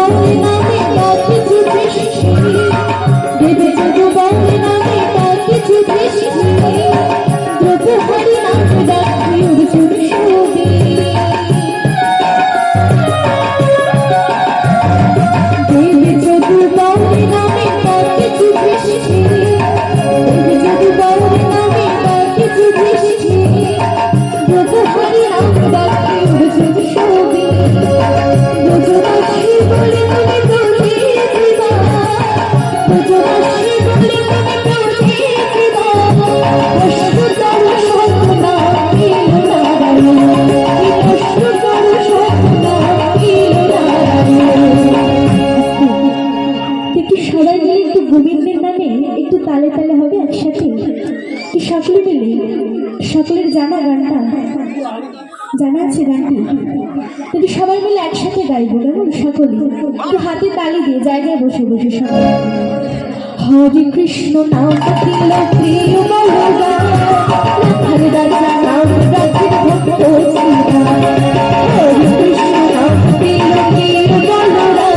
বাউল নামে তার কিছু দৃষ্টি, দেবে যদু বাউল নামে তার কিছু দৃষ্টি, দ্রুত হরি নাম ডাকি অর্জুন শোভে। দেবে যদু বাউল নামে তার কিছু দৃষ্টি, দেবে যদু বাউল নামে তার কিছু দৃষ্টি, দ্রুত হরি নাম ডাকি অর্জুন শোভে। ব্রজবাসী বলে তুমি তোলে জীবা, ব্রজবাসী বলে তুমি তোলে জীবা, অষ্টতর স্বপ্না কিল নারায়ণ, অষ্টতর স্বপ্না কিল নারায়ণ। একটু সবাই মিলে একটু গোবিন্দের নামে একটু তালে তালে হবে একসাথে, কি সকলে মিলে? সকলের জানা গানটা জানা আছে গানটি? যদি সবাই মিলে একসাথে গাইবো কেমন? সকলে একটু হাতে তালি দিয়ে জায়গায় বসে বসে সবাই হরে কৃষ্ণ নাম দিল প্রিয় বলগা, হরে রাজা নাম রাখির ভক্ত শ্রীরা, হরে কৃষ্ণ নাম দিল প্রিয় বলগা,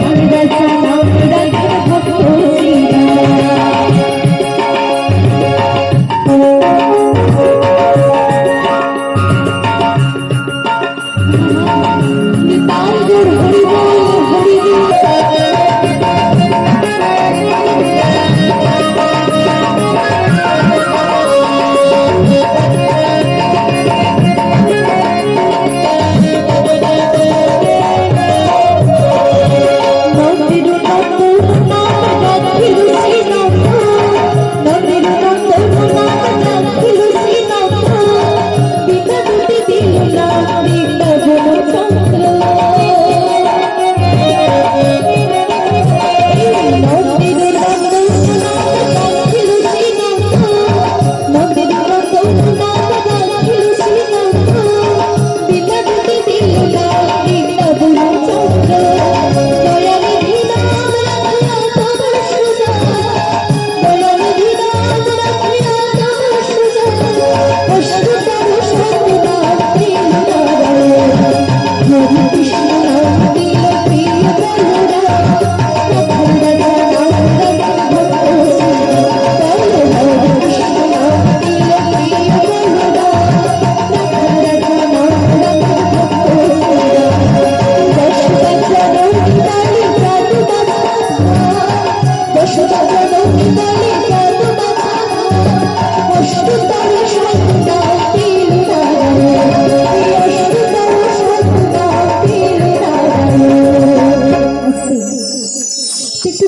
হরে রাজা নাম রাখির ভক্ত শ্রীরা।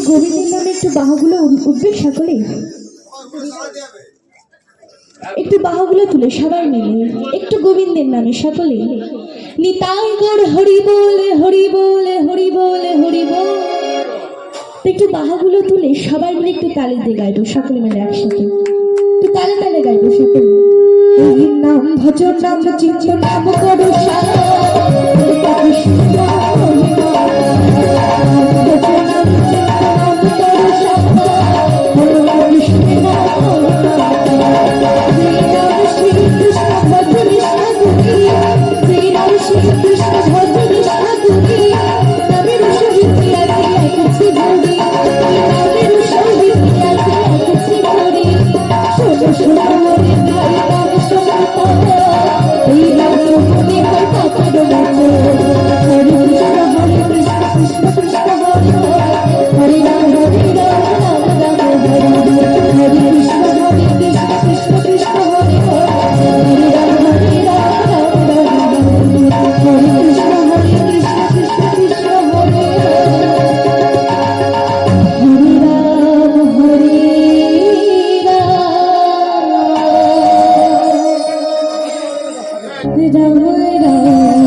গোবিন্দের নামে একটু বাহুগুলো উঠবে সকলে, একটু বাহুগুলো তুলে সবাই মিলে একটু গোবিন্দের নামে সকলে নিতাই গৌর হরি বলে হরি বলে হরি বলে হরি বল। একটু বাহুগুলো তুলে সবাই মিলে একটু তালি দিয়ে গাইবো সকলে মিলে একসাথে, একটু তালে তালে গাইবো সকলে। নাম ভজন নাম চিন্তন নাম করো সারা, কৃষ্ণ Ram Ram